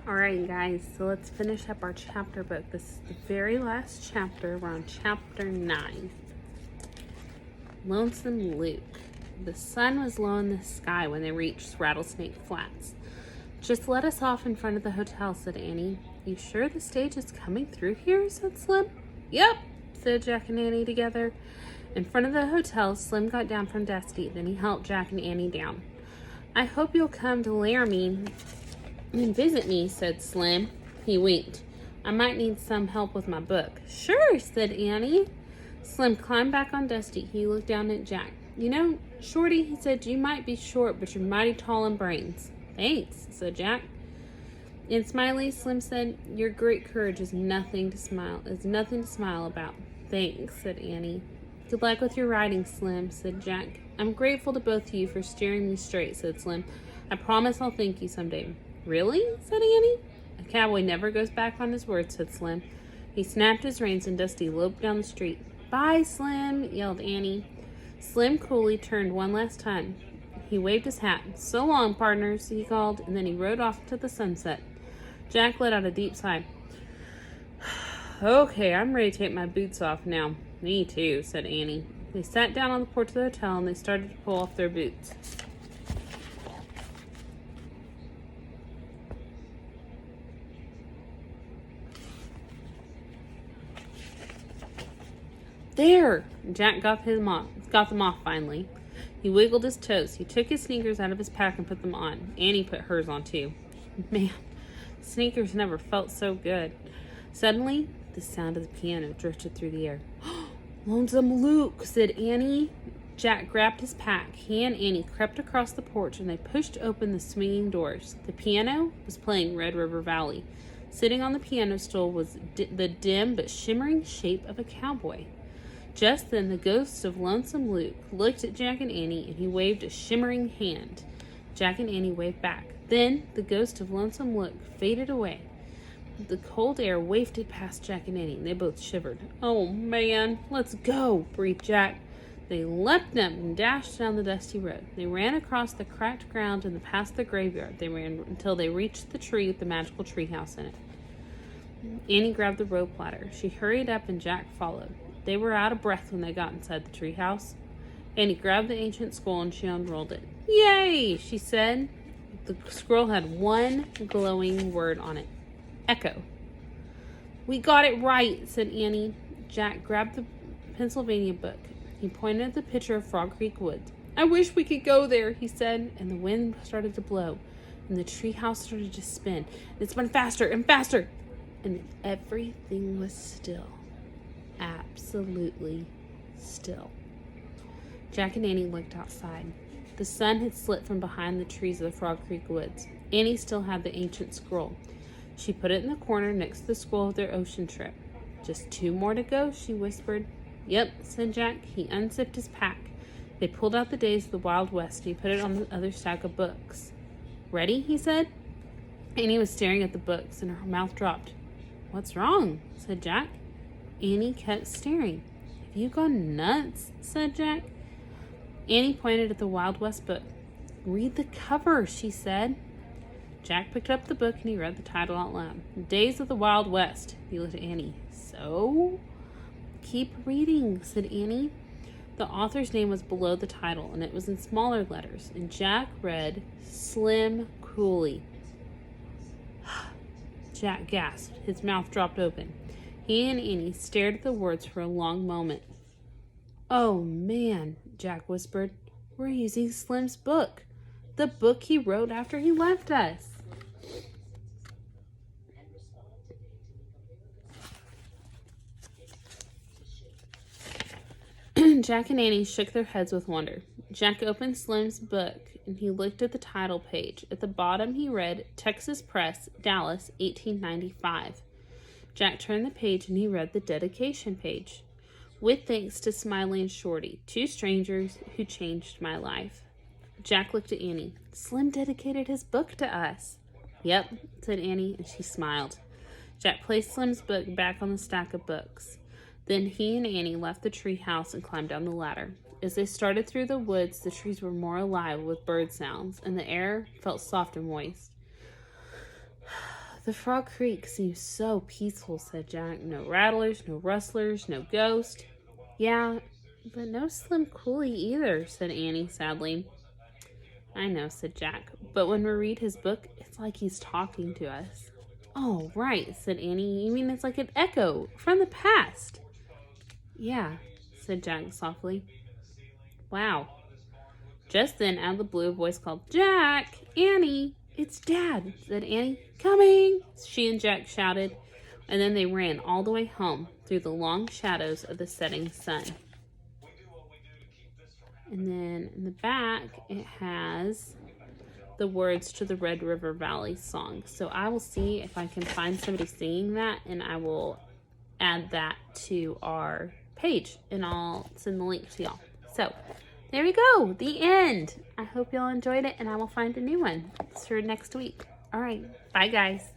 Alright guys, so let's finish up our chapter book. This is the very last chapter. We're on chapter 9. Lonesome Luke. The sun was low in the sky when they reached Rattlesnake Flats. "Just let us off in front of the hotel," said Annie. "You sure the stage is coming through here?" said Slim. "Yep," said Jack and Annie together. In front of the hotel, Slim got down from Dusty. Then he helped Jack and Annie down. "I hope you'll come to Laramie and visit me," said Slim. He winked. "I might need some help with my book." "Sure," said Annie. Slim climbed back on Dusty. He looked down at Jack. "You know, Shorty," he said, "you might be short, but you're mighty tall in brains." "Thanks," said Jack. And Smiley, Slim said, "Your great courage is nothing to smile about." "Thanks," said Annie. "Good luck with your riding, Slim," said Jack. "I'm grateful to both of you for steering me straight," said Slim. "I promise I'll thank you someday." "Really?" said Annie. "A cowboy never goes back on his word," said Slim. He snapped his reins and Dusty loped down the street. "Bye, Slim," yelled Annie. Slim coolly turned one last time. He waved his hat. "So long, partners," he called, and then he rode off into the sunset. Jack let out a deep sigh. "Okay, I'm ready to take my boots off now." "Me too," said Annie. They sat down on the porch of the hotel and they started to pull off their boots. "There!" Jack got them off finally. He wiggled his toes. He took his sneakers out of his pack and put them on. Annie put hers on too. Man, sneakers never felt so good. Suddenly, the sound of the piano drifted through the air. "Lonesome Luke," said Annie. Jack grabbed his pack. He and Annie crept across the porch and they pushed open the swinging doors. The piano was playing Red River Valley. Sitting on the piano stool was the dim but shimmering shape of a cowboy. Just then, the ghost of Lonesome Luke looked at Jack and Annie, and he waved a shimmering hand. Jack and Annie waved back. Then, the ghost of Lonesome Luke faded away. The cold air wafted past Jack and Annie, and they both shivered. "Oh, man, let's go," breathed Jack. They leapt up and dashed down the dusty road. They ran across the cracked ground and past the graveyard. They ran until they reached the tree with the magical treehouse in it. Annie grabbed the rope ladder. She hurried up, and Jack followed. They were out of breath when they got inside the treehouse. Annie grabbed the ancient scroll and she unrolled it. "Yay!" she said. The scroll had one glowing word on it. Echo. "We got it right," said Annie. Jack grabbed the Pennsylvania book. He pointed at the picture of Frog Creek Woods. "I wish we could go there," he said, and the wind started to blow, and the treehouse started to spin. It spun faster and faster, and everything was still. Absolutely still. Jack and Annie looked outside. The sun had slipped from behind the trees of the Frog Creek Woods. Annie still had the ancient scroll. She put it in the corner next to the scroll of their ocean trip. "Just 2 more to go," she whispered. "Yep," said Jack. He unzipped his pack. They pulled out the Days of the Wild West and he put it on the other stack of books. "Ready?" he said. Annie was staring at the books and her mouth dropped. "What's wrong?" said Jack. Annie kept staring. "Have you gone nuts?" said Jack. Annie pointed at the Wild West book. "Read the cover," she said. Jack picked up the book and he read the title out loud. "Days of the Wild West." He looked at Annie. "So?" "Keep reading," said Annie. The author's name was below the title and it was in smaller letters, and Jack read Slim Cooley. Jack gasped. His mouth dropped open. He and Annie stared at the words for a long moment. "Oh, man," Jack whispered. "We're using Slim's book. The book he wrote after he left us." Jack and Annie shook their heads with wonder. Jack opened Slim's book and he looked at the title page. At the bottom he read, "Texas Press, Dallas, 1895. Jack turned the page and he read the dedication page. "With thanks to Smiley and Shorty, 2 strangers who changed my life." Jack looked at Annie. "Slim dedicated his book to us." "Yep," said Annie, and she smiled. Jack placed Slim's book back on the stack of books. Then he and Annie left the tree house and climbed down the ladder. As they started through the woods, the trees were more alive with bird sounds, and the air felt soft and moist. the Frog Creek seems so peaceful, said Jack. No rattlers, no rustlers, no ghost. Yeah, but no Slim Cooley either, said Annie sadly. I know, said Jack, but when we read his book, it's like he's talking to us. Oh, right, said Annie. You mean it's like an echo from the past? Yeah, said Jack softly. Wow. Just then, out of the blue, a voice called, Jack! Annie! It's Dad, said Annie. Coming! She and Jack shouted, and then they ran all the way home through the long shadows of the setting sun. And then in the back, it has the words to the Red River Valley song. So I will see if I can find somebody singing that, and I will add that to our page, and I'll send the link to y'all. So there we go, the end. I hope y'all enjoyed it, and I will find a new one for next week. All right, bye guys.